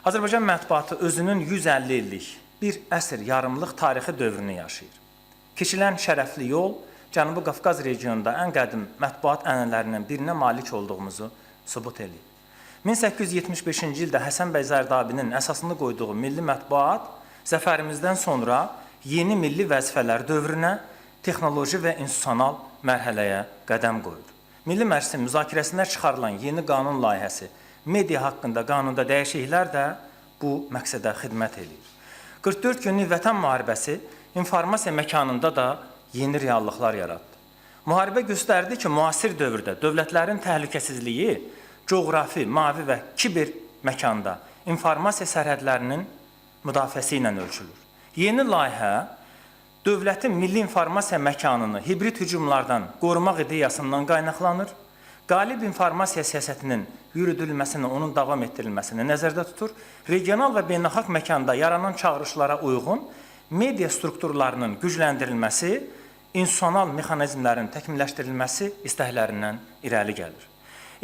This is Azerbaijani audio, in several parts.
Azərbaycan mətbuatı özünün 150 illik bir əsr yarımlıq tarixi dövrünü yaşayır. Keçilən şərəfli yol Cənubi Qafqaz regionunda ən qədim mətbuat ənənələrindən birinə malik olduğumuzu sübut edir. 1875-ci ildə Həsən bəy Zərdabinin əsasını qoyduğu milli mətbuat zəfərimizdən sonra yeni milli vəzifələr dövrünə, texnoloji və institusional mərhələyə qədəm qoyur. Milli Məclisin müzakirəsində çıxarılan yeni qanun layihəsi, media haqqında qanunda dəyişikliklər də bu məqsədə xidmət edir. 44 günlük vətən müharibəsi informasiya məkanında da yeni reallıqlar yarattı. Müharibə göstərdi ki, müasir dövrdə dövlətlərin təhlükəsizliyi coğrafi, mavi və kiber məkanda informasiya sərhədlərinin müdafiəsi ilə ölçülür. Yeni layihə dövlətin milli informasiya məkanını hibrid hücumlardan qorumaq ideyasından qaynaqlanır, qalib informasiya siyasətinin yürüdülməsini, onun davam etdirilməsini nəzərdə tutur, regional və beynəlxalq məkanda yaranan çağırışlara uyğun media strukturlarının gücləndirilməsi, institusional mexanizmlərin təkmilləşdirilməsi istəklərindən irəli gəlir.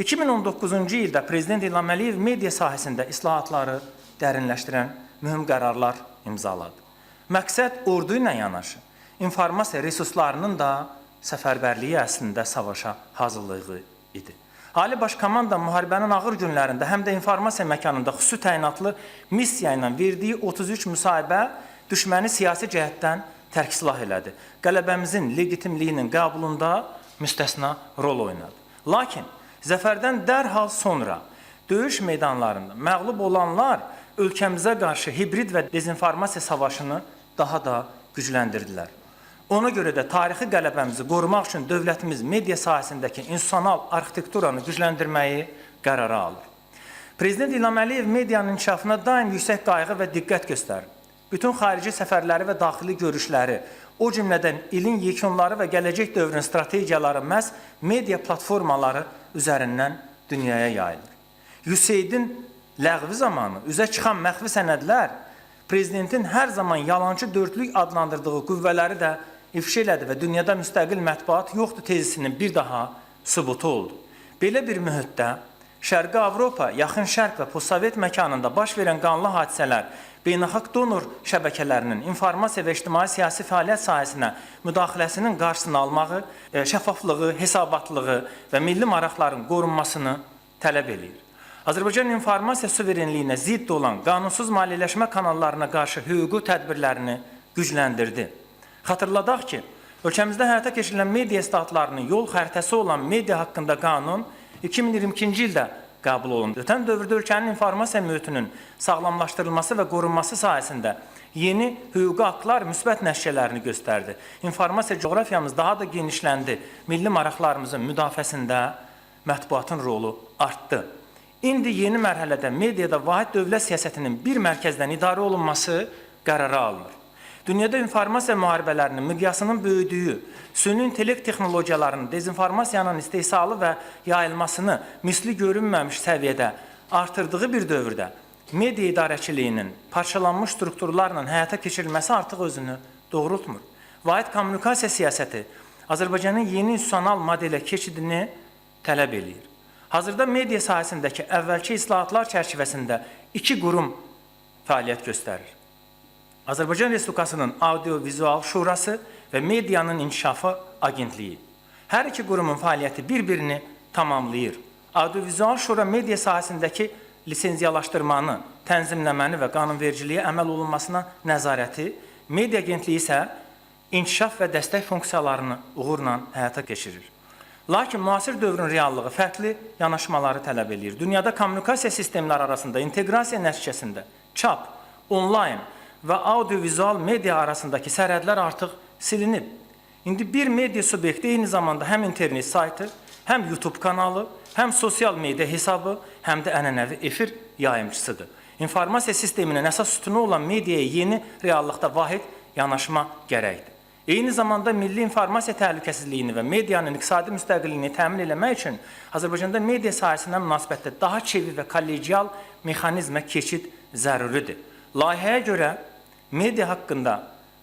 2019-cu ildə Prezident İlham Əliyev media sahəsində islahatları dərinləşdirən mühüm qərarlar imzaladı. Məqsəd ordu ilə yanaşı, informasiya resurslarının da səfərbərliyi əslində savaşa hazırlığı idi. Ali Baş Komanda müharibənin ağır günlərində həm də informasiya məkanında xüsusi təyinatlı missiya ilə verdiyi 33 müsahibə düşməni siyasi cəhətdən tərksilah elədi. Qələbəmizin legitimliyinin qəbulunda müstəsna rol oynadı. Lakin zəfərdən dərhal sonra döyüş meydanlarında məğlub olanlar ölkəmizə qarşı hibrid və dezinformasiya savaşını daha da gücləndirdilər. Ona görə də tarixi qələbəmizi qorumaq üçün dövlətimiz media sahəsindəki institusional arxitekturanı gücləndirməyi qərara alır. Prezident İlham Əliyev medianın inkişafına daim yüksək qayğı və diqqət göstərir. Bütün xarici səfərləri və daxili görüşləri, o cümlədən ilin yekunları və gələcək dövrün strategiyaları məhz media platformaları üzərindən dünyaya yayılır. Yüseydin ləğvi zamanı üzə çıxan məxfi sənədlər Prezidentin hər zaman yalancı dördlük adlandırdığı qüvvələri də ifşa elədi və dünyada müstəqil mətbuat yoxdur tezisinin bir daha sübutu oldu. Belə bir mühitdə Şərqi Avropa, Yaxın Şərq və postsovet məkanında baş verən qanlı hadisələr, beynəlxalq donor şəbəkələrinin informasiya və ictimai siyasi fəaliyyət sahəsinə müdaxiləsinin qarşısını almağı, şəffaflığı, hesabatlığı və milli maraqların qorunmasını tələb edir. Azərbaycan informasiya suverenliyinə zidd olan qanunsuz maliyyələşmə kanallarına qarşı hüquqi tədbirlərini gücləndirdi. Xatırladaq ki, ölkəmizdə həyata keçirilən media statlarının yol xəritəsi olan media haqqında qanun 2022-ci ildə qəbul olundu. Ötən dövrdə ölkənin informasiya mühitinin sağlamlaşdırılması və qorunması sahəsində yeni hüquqi haqlar müsbət nəticələrini göstərdi. İnformasiya coğrafiyamız daha da genişləndi. Milli maraqlarımızın müdafiəsində mətbuatın rolu artdı. İndi yeni mərhələdə mediada vahid dövlət siyasətinin bir mərkəzdən idarə olunması qərara alınır. Dünyada informasiya müharibələrinin miqyasının böyüdüyü, süni intellekt texnologiyalarının dezinformasiyanın istehsalı və yayılmasını misli görünməmiş səviyyədə artırdığı bir dövrdə media idarəçiliyinin parçalanmış strukturlarla həyata keçirilməsi artıq özünü doğrultmur. Vahid kommunikasiya siyasəti Azərbaycanın yeni institusional modelə keçidini tələb edir. Hazırda media sahəsindəki əvvəlki islahatlar çərçivəsində iki qurum fəaliyyət göstərir. Azərbaycan Respublikasının Audio-Vizual Şurası və Medianın İnkişafı Agentliyi. Hər iki qurumun fəaliyyəti bir-birini tamamlayır. Audio-Vizual Şura media sahəsindəki lisenziyalaşdırmanı, tənzimləməni və qanunvericiliyə əməl olunmasına nəzarəti, Media Agentliyi isə inkişaf və dəstək funksiyalarını uğurla həyata keçirir. Lakin müasir dövrün reallığı fərqli yanaşmaları tələb edir. Dünyada kommunikasiya sistemləri arasında inteqrasiya nəticəsində çap, onlayn və audio-vizual media arasındakı sərhədlər artıq silinib. İndi bir media subyekti eyni zamanda həm internet saytı, həm YouTube kanalı, həm sosial media hesabı, həm də ənənəvi efir yayımçısıdır. İnformasiya sisteminin əsas sütunu olan mediaya yeni reallıqda vahid yanaşma gərəkdir. Eyni zamanda milli informasiya təhlükəsizliyini və medianın iqtisadi müstəqilliyini təmin etmək üçün Azərbaycanda media sahəsinə münasibətdə daha çevik və kollegial mexanizmə keçid zəruridir. Layihəyə görə media haqqında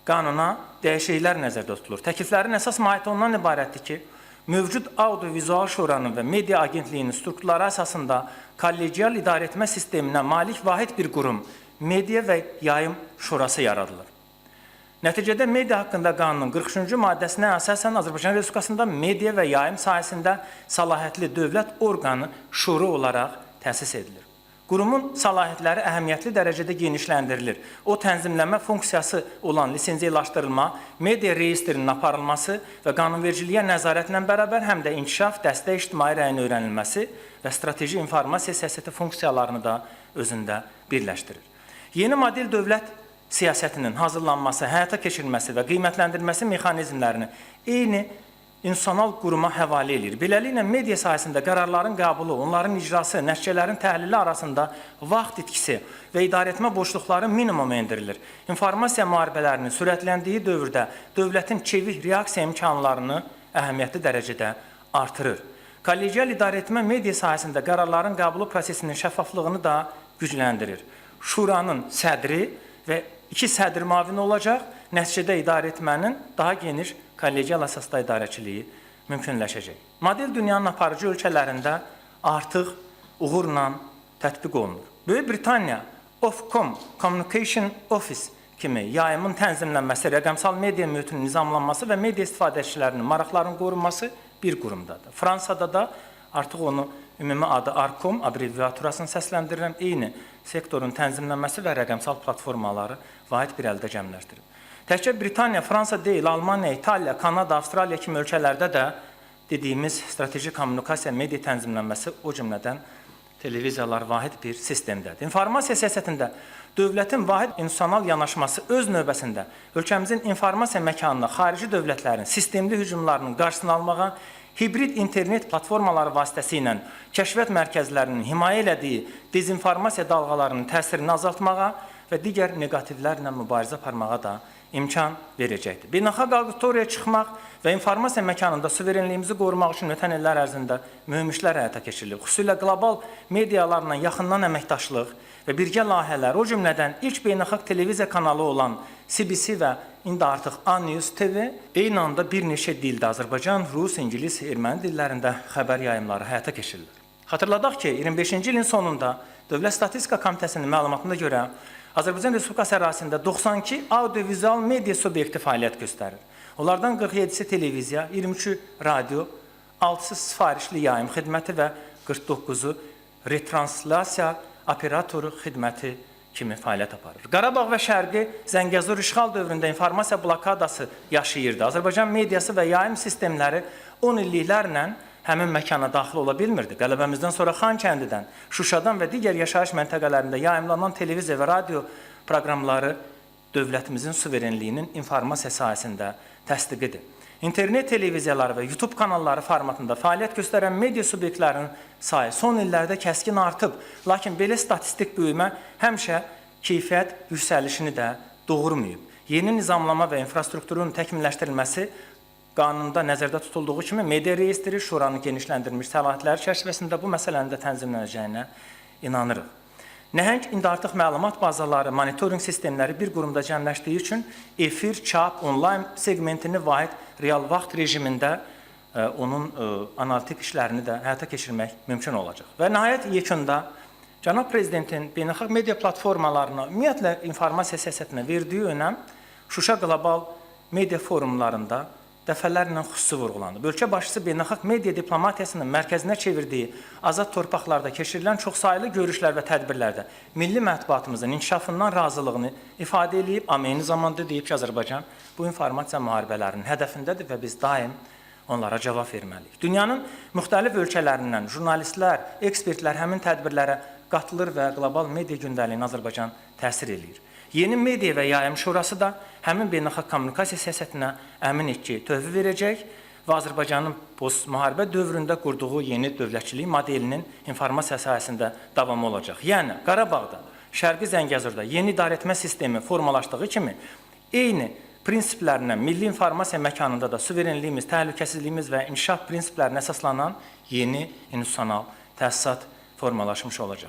qanuna dəyişikliklər nəzərdə tutulur. Təkliflərin əsas mahiyyəti ondan ibarətdir ki, mövcud Audiovizual Şuranın və Media Agentliyinin strukturları əsasında kollegial idarəetmə sisteminə malik vahid bir qurum, Media və Yayım Şurası yaradılır. Nəticədə media haqqında qanunun 43-cü maddəsinə əsasən Azərbaycan Respublikasında media və yayım sahəsində səlahiyyətli dövlət orqanı şuru olaraq təsis edilir. Qurumun səlahiyyətləri əhəmiyyətli dərəcədə genişləndirilir. O, tənzimləmə funksiyası olan lisenziyalaşdırılma, media reyestrinin aparılması və qanunvericiliyə nəzarətlə bərabər həm də inkişaf, dəstək, ictimai rəyin öyrənilməsi və strateji informasiya siyasəti funksiyalarını da özündə birləşdirir. Yeni model dövlət siyasətinin hazırlanması, həyata keçirilməsi və qiymətləndirilməsi mexanizmlərini eyni insanal quruma həvalə edir. Beləliklə, media sahəsində qərarların qəbulu, onların icrası, nəticələrin təhlili arasında vaxt itkisi və idarəetmə boşluqları minimuma endirilir. İnformasiya müharibələrinin sürətləndiyi dövrdə dövlətin çevik reaksiya imkanlarını əhəmiyyətli dərəcədə artırır. Kollegial idarəetmə media sahəsində qərarların qəbulu prosesinin şəffaflığını da gücləndirir. Şuranın sədri və 2 sədr müavini olacaq, nəticədə idarəetmənin daha geniş kollegial əsasda idarəçiliyi mümkünləşəcək. Model dünyanın aparıcı ölkələrində artıq uğurla tətbiq olunur. Böyük Britaniya Ofcom Communication Office kimi yayımın tənzimlənməsi, rəqəmsal media mühitinin nizamlanması və media istifadəçilərinin maraqlarının qorunması bir qurumdadır. Fransada da artıq onu ümumi adı ARCOM abreviaturasını səsləndirirəm, eyni sektorun tənzimlənməsi və rəqəmsal platformaları vahid bir əldə cəmləşdirir. Təkcə Britaniya, Fransa deyil, Almaniya, İtaliya, Kanada, Avstraliya kimi ölkələrdə də dediyimiz strateji kommunikasiya, media tənzimlənməsi, o cümlədən televiziyalar vahid bir sistemdədir. İnformasiya siyasətində dövlətin vahid institusional yanaşması öz növbəsində ölkəmizin informasiya məkanına xarici dövlətlərin sistemli hücumlarının qarşısını almağa, hibrid internet platformaları vasitəsilə kəşfiyyat mərkəzlərinin himayə elədiyi dezinformasiya dalğalarının təsirini azaltmağa və digər negativlərlə mübarizə aparmağa da imkan verəcəkdir. Beynəlxalq auditoriyaya çıxmaq və informasiya məkanında suverenliyimizi qorumaq üçün ötən illər ərzində mühüm işlər həyata keçirilib. Xüsusilə qlobal medialarla yaxından əməkdaşlıq və birgə layihələr, o cümlədən ilk beynəlxalq televiziya kanalı olan CBC və indi artıq A-News TV eyni anda bir neçə dildə Azərbaycan, Rus, İngilis, erməni dillərində xəbər yayımları həyata keçirilir. Xatırladaq ki, 25-ci ilin sonunda Dövlət Statistika Komitəsinin məlumatına görə Azərbaycan Respublikası ərazisində 92 audiovizual media subyekti fəaliyyət göstərir. Onlardan 47-si televiziya, 23-ü radio, 6-sı sifarişli yayım xidməti və 49-u retranslasiya operatoru xidməti kimi fəaliyyət aparır. Qarabağ və Şərqi Zəngəzur işğal dövründə informasiya blokadası yaşayırdı. Azərbaycan mediası və yayım sistemləri 10 illiklərlə həmin məkana daxil ola bilmirdi. Qələbəmizdən sonra Xankəndidən, Şuşadan və digər yaşayış məntəqələrində yayımlanan televiziya və radio proqramları dövlətimizin suverenliyinin informasiya sahəsində təsdiqidir. İnternet televiziyaları və YouTube kanalları formatında fəaliyyət göstərən media subyektlərinin sayı son illərdə kəskin artıb, lakin belə statistik böyümə həmişə keyfiyyət yüksəlişini də doğurmayıb. Yeni nizamlama və infrastrukturun təkmilləşdirilməsi qanunda nəzərdə tutulduğu kimi media reyestri şuranın genişləndirilmiş səlahiyyətləri çərçivəsində bu məsələnin də tənzimlənəcəyinə inanırıq. Nəhəng indi artıq məlumat bazaları, monitoring sistemləri bir qurumda cəmləşdiyi üçün efir, çap, onlayn segmentini vahid real vaxt rejimində onun analitik işlərini də həyata keçirmək mümkün olacaq. Və nəhayət yekunda Cənab Prezidentin beynəlxalq media platformalarına, ümumiyyətlə informasiya siyasətinə verdiyi önəm Şuşa qlobal media forumlarında dəfələrlə xüsusi vurğulanıb. Ölkə başçısı beynəlxalq media diplomatiyasının mərkəzinə çevirdiyi azad torpaqlarda keçirilən çoxsaylı görüşlər və tədbirlərdə milli mətbuatımızın inkişafından razılığını ifadə edib, amma eyni zamanda deyib ki, Azərbaycan bu informasiya müharibələrinin hədəfindədir və biz daim onlara cavab verməliyik. Dünyanın müxtəlif ölkələrindən jurnalistlər, ekspertlər həmin tədbirlərə qatılır və qlobal media gündəliyini Azərbaycan təsir edir. Yeni media və yayım şurası da həmin beynəlxalq kommunikasiya siyasətinə əminik ki, töhfə verəcək və Azərbaycanın post-müharibə dövründə qurduğu yeni dövlətçilik modelinin informasiya sahəsində davamı olacaq. Yəni, Qarabağda, Şərqi Zəngəzurda yeni idarəetmə sistemi formalaşdığı kimi, eyni prinsiplərinə milli informasiya məkanında da suverenliyimiz, təhlükəsizliyimiz və inkişaf prinsiplərinə əsaslanan yeni institusional təsisat formalaşmış olacaq.